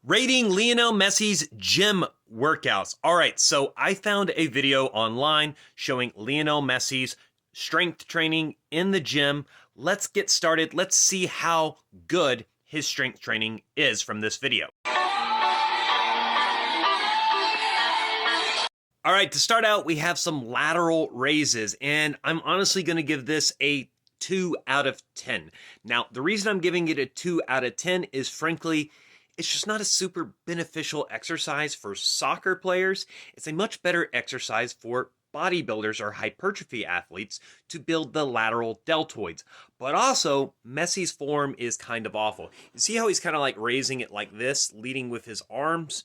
Rating Lionel Messi's gym workouts. All right, so I found a video online showing Lionel Messi's strength training in the gym. Let's get started. Let's see how good his strength training is from this video. All right, to start out, we have some lateral raises, and I'm honestly going to give this a 2 out of 10. Now, the reason I'm giving it a 2 out of 10 is frankly, it's just not a super beneficial exercise for soccer players. It's a much better exercise for bodybuilders or hypertrophy athletes to build the lateral deltoids. But also, Messi's form is kind of awful. You see how he's kind of like raising it like this, leading with his arms?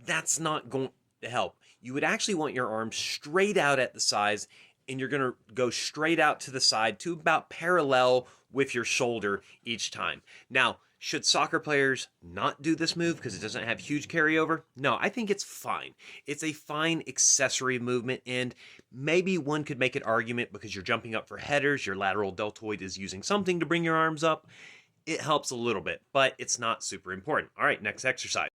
That's not going to help. You would actually want your arms straight out at the sides, and you're going to go straight out to the side to about parallel with your shoulder each time. Now, should soccer players not do this move because it doesn't have huge carryover? No, I think it's fine. It's a fine accessory movement, and maybe one could make an argument because you're jumping up for headers, your lateral deltoid is using something to bring your arms up. It helps a little bit, but it's not super important. All right, next exercise.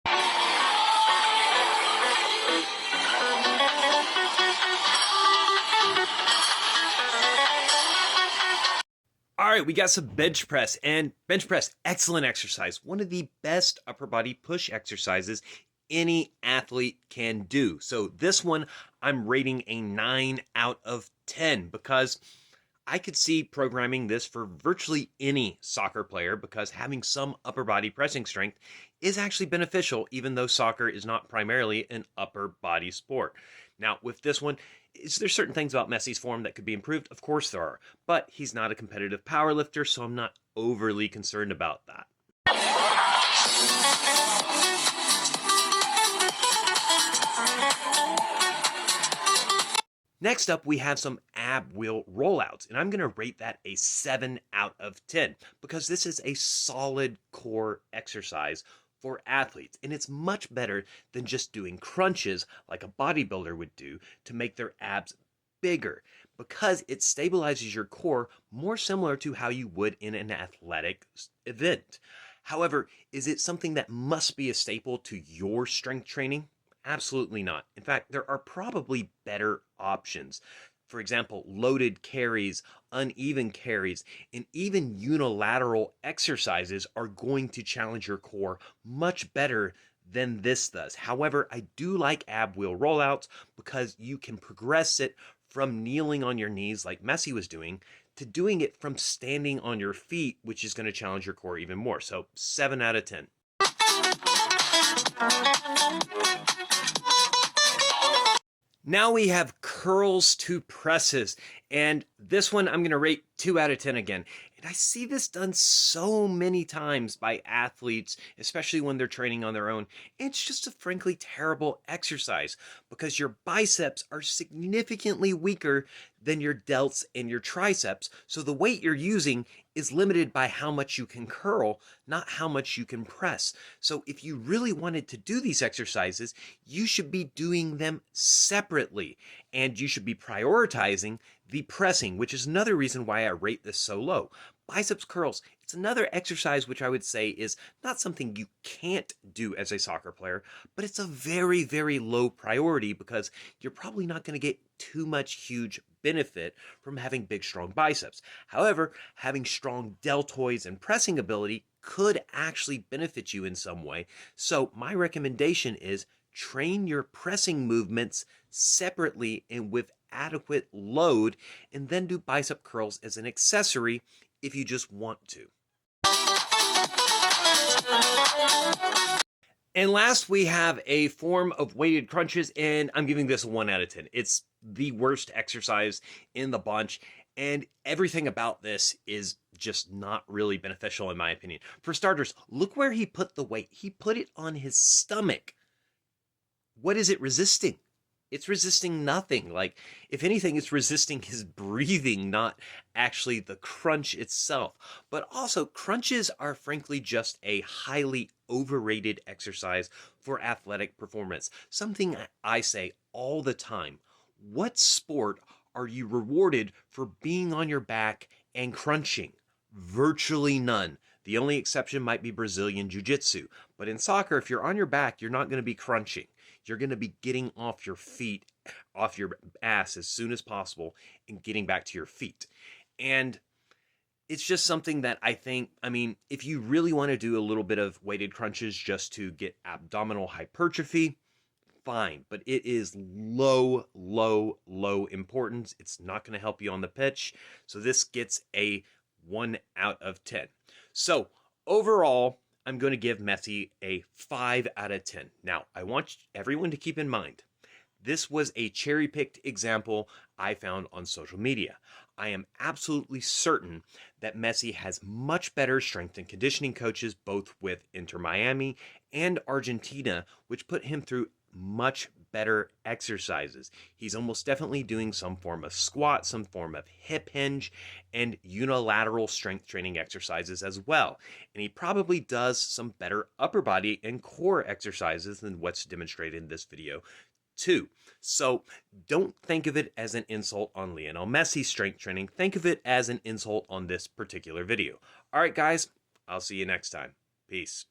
All right, we got some bench press, and bench press, excellent exercise. One of the best upper body push exercises any athlete can do. So this one, I'm rating a 9 out of 10 because I could see programming this for virtually any soccer player because having some upper body pressing strength is actually beneficial, even though soccer is not primarily an upper body sport. Now, with this one, is there certain things about Messi's form that could be improved? Of course there are, but he's not a competitive powerlifter, so I'm not overly concerned about that. Next up, we have some ab wheel rollouts, and I'm going to rate that a 7 out of 10 because this is a solid core exercise for athletes, and it's much better than just doing crunches like a bodybuilder would do to make their abs bigger because it stabilizes your core more similar to how you would in an athletic event. However, is it something that must be a staple to your strength training? Absolutely not. In fact, there are probably better options. For example, loaded carries, uneven carries, and even unilateral exercises are going to challenge your core much better than this does. However, I do like ab wheel rollouts because you can progress it from kneeling on your knees like Messi was doing to doing it from standing on your feet, which is going to challenge your core even more. So 7 out of 10. Now we have curls to presses, and this one I'm going to rate 2 out of 10 again. And I see this done so many times by athletes, especially when they're training on their own. It's just a frankly terrible exercise because your biceps are significantly weaker than your delts and your triceps. So the weight you're using is limited by how much you can curl, not how much you can press. So if you really wanted to do these exercises, you should be doing them separately, and you should be prioritizing the pressing, which is another reason why I rate this so low. Biceps curls, it's another exercise which I would say is not something you can't do as a soccer player, but it's a very, very low priority because you're probably not going to get too much huge benefit from having big, strong biceps. However, having strong deltoids and pressing ability could actually benefit you in some way. So my recommendation is train your pressing movements separately and with adequate load, and then do bicep curls as an accessory if you just want to. And last, we have a form of weighted crunches, and I'm giving this a 1 out of 10. It's the worst exercise in the bunch, and everything about this is just not really beneficial in my opinion. For starters, look where he put the weight. He put it on his stomach. What is it resisting? It's resisting nothing. Like, if anything, it's resisting his breathing, not actually the crunch itself. But also, crunches are frankly just a highly overrated exercise for athletic performance. Something I say all the time. What sport are you rewarded for being on your back and crunching? Virtually none. The only exception might be Brazilian Jiu-Jitsu. But in soccer, if you're on your back, you're not going to be crunching. You're going to be getting off your feet, off your ass as soon as possible and getting back to your feet. And it's just something that I think, I mean, if you really want to do a little bit of weighted crunches just to get abdominal hypertrophy, fine, but it is low, low, low importance. It's not going to help you on the pitch. So this gets a 1 out of 10. So overall, I'm going to give Messi a 5 out of 10. Now, I want everyone to keep in mind, this was a cherry-picked example I found on social media. I am absolutely certain that Messi has much better strength and conditioning coaches, both with Inter Miami and Argentina, which put him through much better exercises. He's almost definitely doing some form of squat, some form of hip hinge, and unilateral strength training exercises as well. And he probably does some better upper body and core exercises than what's demonstrated in this video too. So don't think of it as an insult on Lionel Messi's strength training. Think of it as an insult on this particular video. All right, guys, I'll see you next time. Peace.